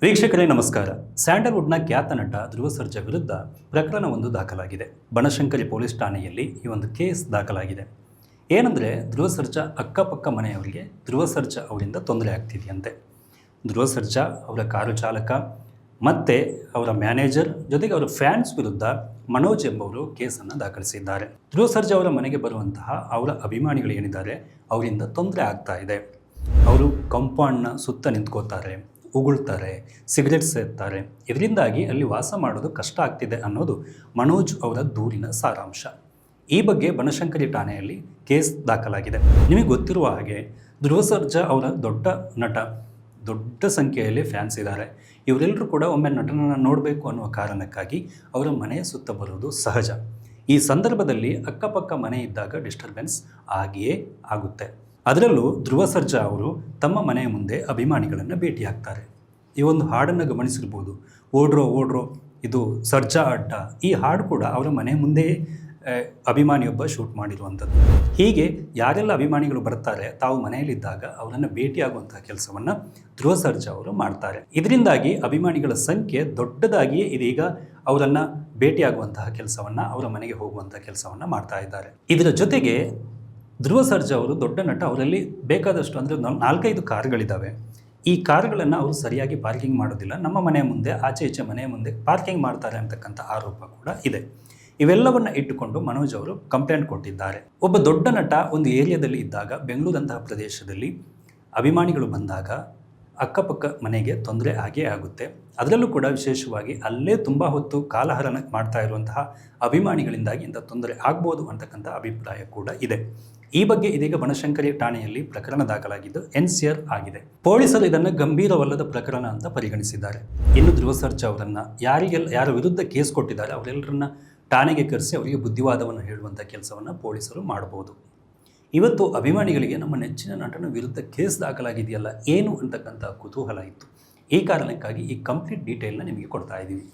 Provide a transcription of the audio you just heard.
ವೀಕ್ಷಕರೇ ನಮಸ್ಕಾರ. ಸ್ಯಾಂಡಲ್ವುಡ್ನ ಖ್ಯಾತ ನಟ ಧ್ರುವ ಸರ್ಜಾ ವಿರುದ್ಧ ಪ್ರಕರಣವೊಂದು ದಾಖಲಾಗಿದೆ. ಬನಶಂಕರಿ ಪೊಲೀಸ್ ಠಾಣೆಯಲ್ಲಿ ಈ ಒಂದು ಕೇಸ್ ದಾಖಲಾಗಿದೆ. ಏನಂದರೆ, ಧ್ರುವ ಸರ್ಜಾ ಅಕ್ಕಪಕ್ಕ ಮನೆಯವರಿಗೆ ಧ್ರುವ ಸರ್ಜಾ ಅವರಿಂದ ತೊಂದರೆ ಆಗ್ತಿದೆಯಂತೆ. ಧ್ರುವ ಸರ್ಜಾ ಅವರ ಕಾರು ಚಾಲಕ ಮತ್ತು ಅವರ ಮ್ಯಾನೇಜರ್ ಜೊತೆಗೆ ಅವರ ಫ್ಯಾನ್ಸ್ ವಿರುದ್ಧ ಮನೋಜ್ ಎಂಬವರು ಕೇಸನ್ನು ದಾಖಲಿಸಿದ್ದಾರೆ. ಧ್ರುವ ಸರ್ಜಾ ಅವರ ಮನೆಗೆ ಬರುವಂತಹ ಅವರ ಅಭಿಮಾನಿಗಳು ಏನಿದ್ದಾರೆ ಅವರಿಂದ ತೊಂದರೆ ಆಗ್ತಾ ಇದೆ. ಅವರು ಕಾಂಪೌಂಡ್ನ ಸುತ್ತ ನಿಂತ್ಕೋತಾರೆ, ಉಗುಳ್ತಾರೆ, ಸಿಗರೆಟ್ ಸೇರ್ತಾರೆ. ಇದರಿಂದಾಗಿ ಅಲ್ಲಿ ವಾಸ ಮಾಡೋದು ಕಷ್ಟ ಆಗ್ತಿದೆ ಅನ್ನೋದು ಮನೋಜ್ ಅವರ ದೂರಿನ ಸಾರಾಂಶ. ಈ ಬಗ್ಗೆ ಬನಶಂಕರಿ ಠಾಣೆಯಲ್ಲಿ ಕೇಸ್ ದಾಖಲಾಗಿದೆ. ನಿಮಗೆ ಗೊತ್ತಿರುವ ಹಾಗೆ ಧ್ರುವ ಸರ್ಜಾ ಅವರ ದೊಡ್ಡ ನಟ, ದೊಡ್ಡ ಸಂಖ್ಯೆಯಲ್ಲಿ ಫ್ಯಾನ್ಸ್ ಇದ್ದಾರೆ. ಇವರೆಲ್ಲರೂ ಕೂಡ ಒಮ್ಮೆ ನಟನನ್ನು ನೋಡಬೇಕು ಅನ್ನುವ ಕಾರಣಕ್ಕಾಗಿ ಅವರ ಮನೆಯ ಸುತ್ತ ಬರುವುದು ಸಹಜ. ಈ ಸಂದರ್ಭದಲ್ಲಿ ಅಕ್ಕಪಕ್ಕ ಮನೆ ಇದ್ದಾಗ ಡಿಸ್ಟರ್ಬೆನ್ಸ್ ಆಗಿಯೇ ಆಗುತ್ತೆ. ಅದರಲ್ಲೂ ಧ್ರುವ ಸರ್ಜಾ ಅವರು ತಮ್ಮ ಮನೆಯ ಮುಂದೆ ಅಭಿಮಾನಿಗಳನ್ನು ಭೇಟಿಯಾಗ್ತಾರೆ. ಈ ಒಂದು ಹಾಡನ್ನು ಗಮನಿಸಿರ್ಬೋದು, ಓಡ್ರೋ ಓಡ್ರೋ ಇದು ಸರ್ಜಾ ಅಡ್ಡ. ಈ ಹಾಡು ಕೂಡ ಅವರ ಮನೆ ಮುಂದೆಯೇ ಅಭಿಮಾನಿಯೊಬ್ಬ ಶೂಟ್ ಮಾಡಿರುವಂಥದ್ದು. ಹೀಗೆ ಯಾರೆಲ್ಲ ಅಭಿಮಾನಿಗಳು ಬರ್ತಾರೆ, ತಾವು ಮನೆಯಲ್ಲಿದ್ದಾಗ ಅವರನ್ನು ಭೇಟಿಯಾಗುವಂತಹ ಕೆಲಸವನ್ನು ಧ್ರುವ ಸರ್ಜಾ ಅವರು ಮಾಡ್ತಾರೆ. ಇದರಿಂದಾಗಿ ಅಭಿಮಾನಿಗಳ ಸಂಖ್ಯೆ ದೊಡ್ಡದಾಗಿಯೇ ಇದೀಗ ಅವರನ್ನು ಭೇಟಿಯಾಗುವಂತಹ ಕೆಲಸವನ್ನು, ಅವರ ಮನೆಗೆ ಹೋಗುವಂತಹ ಕೆಲಸವನ್ನು ಮಾಡ್ತಾ ಇದ್ದಾರೆ. ಇದರ ಜೊತೆಗೆ ಧ್ರುವ ಸರ್ಜಾ ಅವರು ದೊಡ್ಡ ನಟ, ಅವರಲ್ಲಿ ಬೇಕಾದಷ್ಟು ಅಂದರೆ 4-5 ಕಾರುಗಳಿದ್ದಾವೆ. ಈ ಕಾರುಗಳನ್ನು ಅವರು ಸರಿಯಾಗಿ ಪಾರ್ಕಿಂಗ್ ಮಾಡೋದಿಲ್ಲ. ನಮ್ಮ ಮನೆಯ ಮುಂದೆ, ಆಚೆ ಈಚೆ ಮನೆಯ ಮುಂದೆ ಪಾರ್ಕಿಂಗ್ ಮಾಡ್ತಾರೆ ಅಂತಕ್ಕಂಥ ಆರೋಪ ಕೂಡ ಇದೆ. ಇವೆಲ್ಲವನ್ನು ಇಟ್ಟುಕೊಂಡು ಮನೋಜ್ ಅವರು ಕಂಪ್ಲೇಂಟ್ ಕೊಟ್ಟಿದ್ದಾರೆ. ಒಬ್ಬ ದೊಡ್ಡ ನಟ ಒಂದು ಏರಿಯಾದಲ್ಲಿ ಇದ್ದಾಗ, ಬೆಂಗಳೂರಂತಹ ಪ್ರದೇಶದಲ್ಲಿ ಅಭಿಮಾನಿಗಳು ಬಂದಾಗ ಅಕ್ಕಪಕ್ಕ ಮನೆಗೆ ತೊಂದರೆ ಆಗೇ ಆಗುತ್ತೆ. ಅದರಲ್ಲೂ ಕೂಡ ವಿಶೇಷವಾಗಿ ಅಲ್ಲೇ ತುಂಬ ಹೊತ್ತು ಕಾಲಹರಣ ಮಾಡ್ತಾ ಇರುವಂತಹ ಅಭಿಮಾನಿಗಳಿಂದಾಗಿ ಇಂಥ ತೊಂದರೆ ಆಗ್ಬೋದು ಅಂತಕ್ಕಂಥ ಅಭಿಪ್ರಾಯ ಕೂಡ ಇದೆ. ಈ ಬಗ್ಗೆ ಇದೀಗ ಬನಶಂಕರಿ ಠಾಣೆಯಲ್ಲಿ ಪ್ರಕರಣ ದಾಖಲಾಗಿದ್ದು NCR ಆಗಿದೆ. ಪೊಲೀಸರು ಇದನ್ನು ಗಂಭೀರವಲ್ಲದ ಪ್ರಕರಣ ಅಂತ ಪರಿಗಣಿಸಿದ್ದಾರೆ. ಇನ್ನು ಧ್ರುವ ಸರ್ಜಾ ಅವರನ್ನು ಯಾರ ವಿರುದ್ಧ ಕೇಸ್ ಕೊಟ್ಟಿದ್ದಾರೆ ಅವರೆಲ್ಲರನ್ನ ಠಾಣೆಗೆ ಕರೆಸಿ ಅವರಿಗೆ ಬುದ್ಧಿವಾದವನ್ನು ಹೇಳುವಂಥ ಕೆಲಸವನ್ನು ಪೊಲೀಸರು ಮಾಡಬಹುದು. ಇವತ್ತು ಅಭಿಮಾನಿಗಳಿಗೆ ನಮ್ಮ ನೆಚ್ಚಿನ ನಟನ ವಿರುದ್ಧ ಕೇಸ್ ದಾಖಲಾಗಿದೆಯಲ್ಲ ಏನು ಅಂತಕ್ಕಂಥ ಕುತೂಹಲ ಇತ್ತು. ಈ ಕಾರಣಕ್ಕಾಗಿ ಈ ಕಂಪ್ಲೀಟ್ ಡೀಟೇಲ್ನ ನಿಮಗೆ ಕೊಡ್ತಾ ಇದ್ದೀವಿ.